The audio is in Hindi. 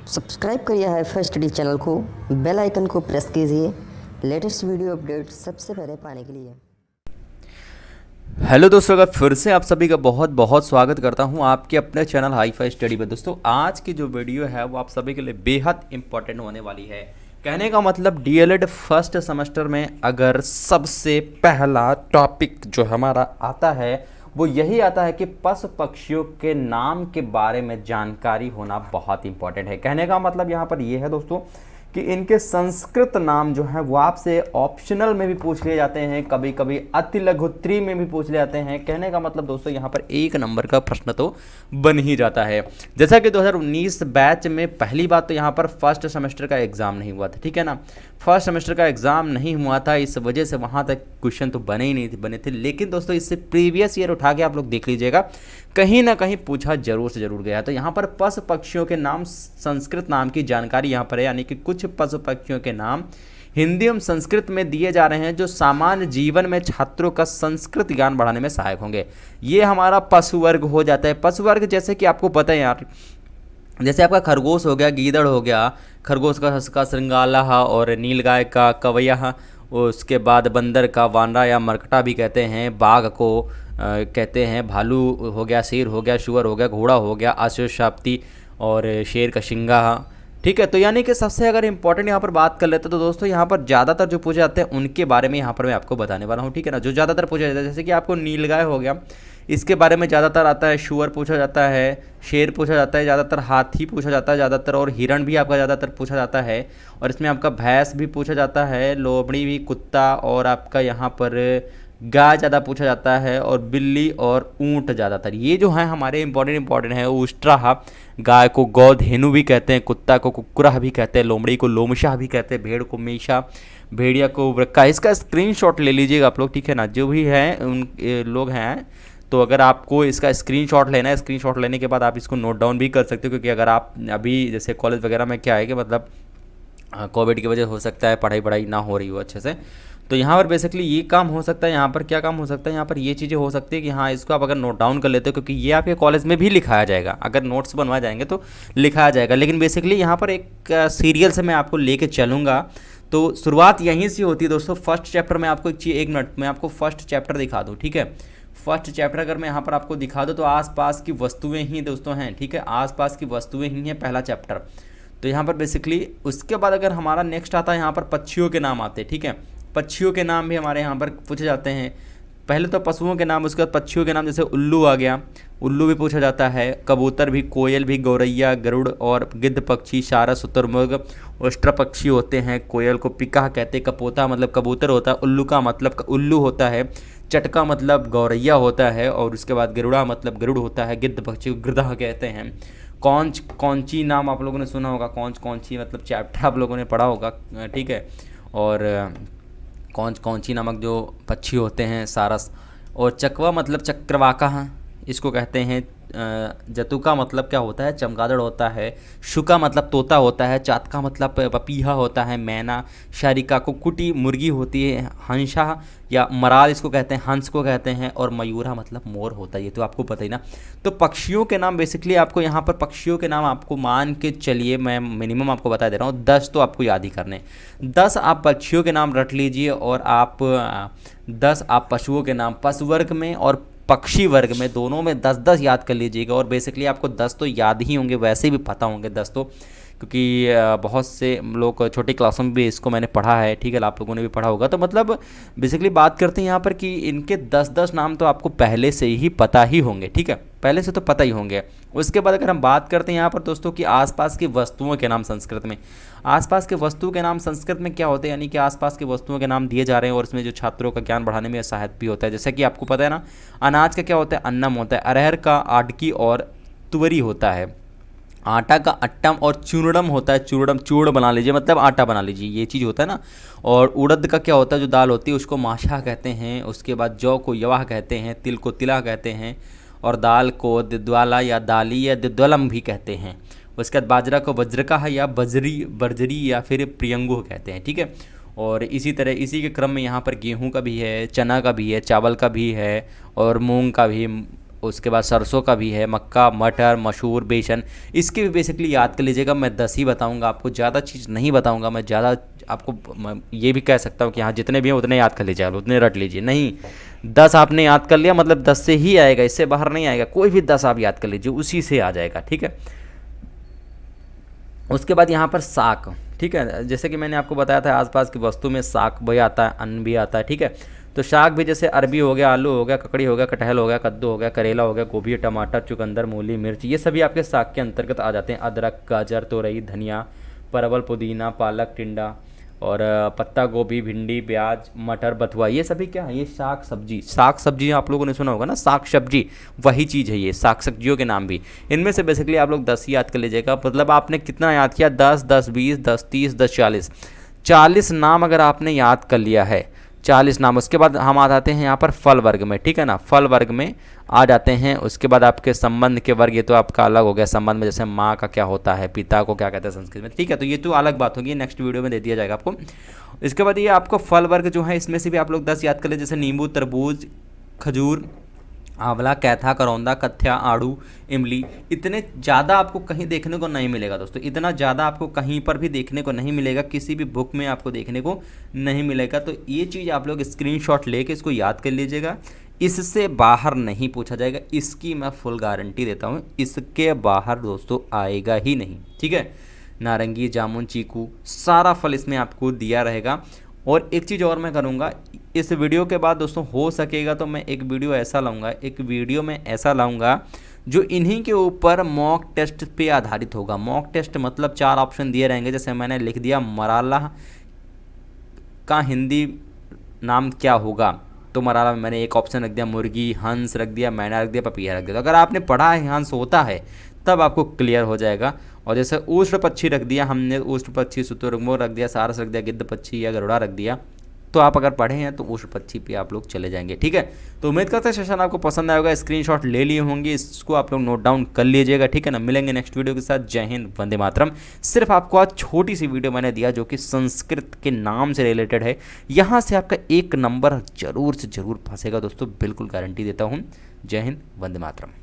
सब्सक्राइब करिए हाईफाई स्टडी चैनल को, बेल आइकन को प्रेस कीजिए लेटेस्ट वीडियो अपडेट सबसे पहले पाने के लिए। हेलो दोस्तों, अगर फिर से आप सभी का बहुत बहुत स्वागत करता हूं आपके अपने चैनल हाईफाई स्टडी पर। दोस्तों आज की जो वीडियो है वो आप सभी के लिए बेहद इंपॉर्टेंट होने वाली है। कहने का मतलब डीएलएड फर्स्ट सेमेस्टर में अगर सबसे पहला टॉपिक जो हमारा आता है वो यही आता है कि पशु पक्षियों के नाम के बारे में जानकारी होना बहुत इंपॉर्टेंट है। कहने का मतलब यहाँ पर ये है दोस्तों कि इनके संस्कृत नाम जो हैं वो आपसे ऑप्शनल में भी पूछ लिए जाते हैं, कभी कभी अति लघुत्री में भी पूछ ले जाते हैं। कहने का मतलब दोस्तों यहाँ पर एक नंबर का प्रश्न तो बन ही जाता है। जैसा कि 2019 बैच में पहली बात तो यहाँ पर फर्स्ट सेमेस्टर का एग्ज़ाम नहीं हुआ था, ठीक है ना। फर्स्ट सेमेस्टर का एग्ज़ाम नहीं हुआ था, इस वजह से वहाँ तक क्वेश्चन तो बने ही नहीं थे बने थे। लेकिन दोस्तों इससे प्रीवियस ईयर उठा के आप लोग देख लीजिएगा, कहीं ना कहीं पूछा जरूर से जरूर गया। तो यहाँ पर पशु पक्षियों के नाम संस्कृत नाम की जानकारी यहाँ पर है, यानी कि कुछ पशु पक्षियों के नाम हिंदी एवं संस्कृत में दिए जा रहे हैं जो सामान्य जीवन में छात्रों का संस्कृत ज्ञान बढ़ाने में सहायक होंगे। ये हमारा पशु वर्ग हो जाता है। पशु वर्ग जैसे कि आपको पता है यार, जैसे आपका खरगोश हो गया, गीदड़ हो गया, खरगोश का श्रृंगाला और नीलगाय का कवैया, उसके बाद बंदर का वानरा या मरकटा भी कहते हैं, बाघ को कहते हैं, भालू हो गया, शेर हो गया, शुअर हो गया, घोड़ा हो गया, अश्वशाप्ती और शेर का शिंगा। ठीक है, तो यानी कि सबसे अगर इंपॉर्टेंट यहाँ पर बात कर लेते हैं तो दोस्तों यहाँ पर ज़्यादातर जो पूछे जाते हैं उनके बारे में यहाँ पर मैं आपको बताने वाला हूँ, ठीक है ना। जो ज़्यादातर पूछा जाता है जैसे कि आपको नीलगाय हो गया, इसके बारे में ज़्यादातर आता है, शुअर पूछा जाता है, शेर पूछा जाता है ज़्यादातर, हाथी पूछा जाता है ज़्यादातर, और हिरण भी आपका ज़्यादातर पूछा जाता है। और इसमें आपका भैंस भी पूछा जाता है, लोमड़ी भी, कुत्ता, और आपका यहाँ पर गाय ज़्यादा पूछा जाता है, और बिल्ली और ऊँट ज़्यादातर। ये जो हैं हमारे इंपॉर्टेंट है। उष्ट्रा, गाय को गौधेनु भी कहते हैं, कुत्ता को कुक्कुरा भी कहते हैं, लोमड़ी को लोमशा भी कहते हैं, भेड़ को मेषा, भेड़िया को वृक्का। इसका स्क्रीनशॉट ले लीजिएगा आप लोग, ठीक है ना। जो भी हैं उन लोग हैं, तो अगर आपको इसका स्क्रीनशॉट लेना है, स्क्रीनशॉट लेने के बाद आप इसको नोट डाउन भी कर सकते हो, क्योंकि अगर आप अभी जैसे कॉलेज वगैरह में क्या है कि मतलब कोविड की वजह हो सकता है पढ़ाई ना हो रही हो अच्छे से, तो यहाँ पर बेसिकली ये काम हो सकता है। यहाँ पर क्या काम हो सकता है, यहाँ पर ये चीज़ें हो सकती है कि हाँ इसको आप अगर नोट डाउन कर लेते हो, क्योंकि ये आपके कॉलेज में भी लिखाया जाएगा, अगर नोट्स बनवाए जाएंगे तो लिखाया जाएगा। लेकिन बेसिकली यहाँ पर एक सीरियल से मैं आपको लेके चलूँगा, तो शुरुआत यहीं से होती है दोस्तों। फर्स्ट चैप्टर में आपको एक मिनट में आपको फर्स्ट चैप्टर दिखा दूँ, ठीक है। फर्स्ट चैप्टर अगर मैं यहाँ पर आपको दिखा दूँ तो आसपास की वस्तुएं ही दोस्तों हैं, ठीक है, आसपास की वस्तुएं ही हैं पहला चैप्टर। तो यहाँ पर बेसिकली उसके बाद अगर हमारा नेक्स्ट आता है, यहाँ पर पक्षियों के नाम आते हैं, ठीक है। पक्षियों के नाम भी हमारे यहाँ पर पूछे जाते हैं। पहले तो पशुओं के नाम, उसके बाद पक्षियों के नाम, जैसे उल्लू आ गया, उल्लू भी पूछा जाता है, कबूतर भी, कोयल भी, गौरैया, गरुड़ और गिद्ध पक्षी, सारस, शुतुरमुर्ग, ओस्ट्रा पक्षी होते हैं। कोयल को पिका कहते हैं, कपोता मतलब कबूतर होता है, उल्लू का मतलब उल्लू होता है, चटका मतलब गौरैया होता है, और उसके बाद गरुड़ा मतलब गरुड़ होता है, गिद्ध पक्षी को गिरधा कहते हैं। कौंची नाम आप लोगों ने सुना होगा, कौंची मतलब चैप्टर आप लोगों ने पढ़ा होगा, ठीक है। और कौंची नामक जो पक्षी होते हैं, सारस। और चकवा मतलब चक्रवाका, इसको कहते हैं। जतुका मतलब क्या होता है, चमगादड़ होता है। शुका मतलब तोता होता है। चातका मतलब पपीहा होता है, मैना। शारिका को कुटी मुर्गी होती है। हंसा या मराल इसको कहते हैं, हंस को कहते हैं। और मयूरा मतलब मोर होता है, ये तो आपको पता ही ना। तो पक्षियों के नाम बेसिकली आपको यहाँ पर पक्षियों के नाम आपको मान के चलिए, मैं मिनिमम आपको बता दे रहा हूँ 10 तो आपको याद ही करने। 10 आप पक्षियों के नाम रट लीजिए, और आप 10 आप पशुओं के नाम पशु वर्ग में और पक्षी वर्ग में दोनों में 10-10 याद कर लीजिएगा। और बेसिकली आपको 10 तो याद ही होंगे, वैसे भी पता होंगे 10 तो, क्योंकि बहुत से लोग छोटी क्लासों में भी इसको मैंने पढ़ा है, ठीक है, आप लोगों ने भी पढ़ा होगा। तो मतलब बेसिकली बात करते हैं यहाँ पर कि इनके 10-10 नाम तो आपको पहले से ही पता ही होंगे, ठीक है, पहले से तो पता ही होंगे। उसके बाद अगर हम बात करते हैं यहाँ पर दोस्तों कि आसपास की वस्तुओं के नाम संस्कृत में, आसपास के वस्तुओं के नाम संस्कृत में क्या होते हैं, यानी कि आसपास के वस्तुओं के नाम दिए जा रहे हैं, और इसमें जो छात्रों का ज्ञान बढ़ाने में सहायक भी होता है। जैसे कि आपको पता है ना, अनाज का क्या होता है, अन्नम होता है। अरहर का आटकी और तुवरी होता है। आटा का अट्टम और चूर्णम होता है, चूर्ण बना लीजिए मतलब आटा बना लीजिए, ये चीज़ होता है ना। और उड़द का क्या होता है, जो दाल होती है उसको माशा कहते हैं। उसके बाद जौ को यवाह कहते हैं, तिल को तिला कहते हैं, और दाल को दिद्वाला या दाली या दिद्वलम भी कहते हैं। उसके बाद बाजरा को वज्रका या बर्जरी या फिर प्रियंगु कहते हैं, ठीक है। और इसी तरह इसी के क्रम में यहाँ पर गेहूँ का भी है, चना का भी है, चावल का भी है, और मूंग का भी, उसके बाद सरसों का भी है, मक्का, मटर, मसूर, बेसन, इसके भी बेसिकली याद कर लीजिएगा। मैं 10 ही बताऊंगा आपको, ज़्यादा चीज़ नहीं बताऊंगा मैं। ज़्यादा आपको मैं ये भी कह सकता हूँ कि हाँ जितने भी हैं उतने याद कर लीजिए, आप उतने रट लीजिए, नहीं 10 आपने याद कर लिया मतलब 10 से ही आएगा, इससे बाहर नहीं आएगा। कोई भी 10 आप याद कर लीजिए, उसी से आ जाएगा, ठीक है। उसके बाद यहाँ पर साग, ठीक है, जैसे कि मैंने आपको बताया था आसपास की वस्तु में साग भी आता है, अन्न भी आता है, ठीक है। तो साग भी जैसे अरबी हो गया, आलू हो गया, ककड़ी हो गया, कटहल हो गया, कद्दू हो गया, करेला हो गया, गोभी, टमाटर, चुकंदर, मूली, मिर्च, ये सभी आपके साग के अंतर्गत आ जाते हैं। अदरक, गाजर, तोरई, धनिया, परवल, पुदीना, पालक, टिंडा और पत्ता गोभी, भिंडी, प्याज, मटर, बथुआ, ये सभी क्या है, ये साग सब्जी। साग सब्जी आप लोगों ने सुना होगा ना, साग सब्जी, वही चीज़ है ये, साग सब्जियों के नाम भी। इनमें से बेसिकली आप लोग 10 याद कर लीजिएगा। मतलब आपने कितना याद किया, 10, 10, 20, 10, 30, 10, 40, 40 नाम अगर आपने याद कर लिया है, 40 नाम। उसके बाद हम आ जाते हैं यहाँ पर फल वर्ग में, ठीक है ना, फल वर्ग में आ जाते हैं। उसके बाद आपके संबंध के वर्ग, ये तो आपका अलग हो गया। संबंध में जैसे माँ का क्या होता है, पिता को क्या कहते हैं संस्कृत में, ठीक है, तो ये तो अलग बात होगी, नेक्स्ट वीडियो में दे दिया जाएगा आपको। इसके बाद ये आपको फल वर्ग जो है, इसमें से भी आप लोग 10 याद कर ले, जैसे नींबू, तरबूज, खजूर, आंवला, कैथा, करौंदा, कथ्या, आड़ू, इमली। इतने ज़्यादा आपको कहीं देखने को नहीं मिलेगा दोस्तों, इतना ज़्यादा आपको कहीं पर भी देखने को नहीं मिलेगा, किसी भी बुक में आपको देखने को नहीं मिलेगा। तो ये चीज़ आप लोग स्क्रीनशॉट लेके इसको याद कर लीजिएगा, इससे बाहर नहीं पूछा जाएगा, इसकी मैं फुल गारंटी देता हूँ, इसके बाहर दोस्तों आएगा ही नहीं, ठीक है। नारंगी, जामुन, चीकू, सारा फल इसमें आपको दिया रहेगा। और एक चीज़ और मैं करूँगा, इस वीडियो के बाद दोस्तों हो सकेगा तो मैं एक वीडियो ऐसा लाऊंगा जो इन्हीं के ऊपर मॉक टेस्ट पे आधारित होगा। मॉक टेस्ट मतलब 4 ऑप्शन दिए रहेंगे, जैसे मैंने लिख दिया मराला का हिंदी नाम क्या होगा, तो मराला में मैंने एक ऑप्शन रख दिया मुर्गी, हंस रख दिया, मैना रख दिया, पपीहा रख दिया। तो अगर आपने पढ़ा है हंस होता है तब आपको क्लियर हो जाएगा। और जैसे ऊष्ट पक्षी रख दिया हमने, ऊष्ट पक्षी, शुतुरमुर्ग रख दिया, सारस रख दिया, गिद्ध पक्षी या गरुड़ा रख दिया, तो आप अगर पढ़े हैं तो ऊष्ट पक्षी पे आप लोग चले जाएंगे, ठीक है। तो उम्मीद करते हैं सेशन आपको पसंद आएगा, स्क्रीनशॉट ले लिए होंगे, इसको आप लोग नोट डाउन कर लीजिएगा, ठीक है ना। मिलेंगे नेक्स्ट वीडियो के साथ। जय हिंद, वंदे मातरम। सिर्फ आपको आज छोटी सी वीडियो मैंने दिया जो कि संस्कृत के नाम से रिलेटेड है, यहाँ से आपका 1 नंबर जरूर से ज़रूर फंसेगा दोस्तों, बिल्कुल गारंटी देता हूँ। जय हिंद, वंदे मातरम।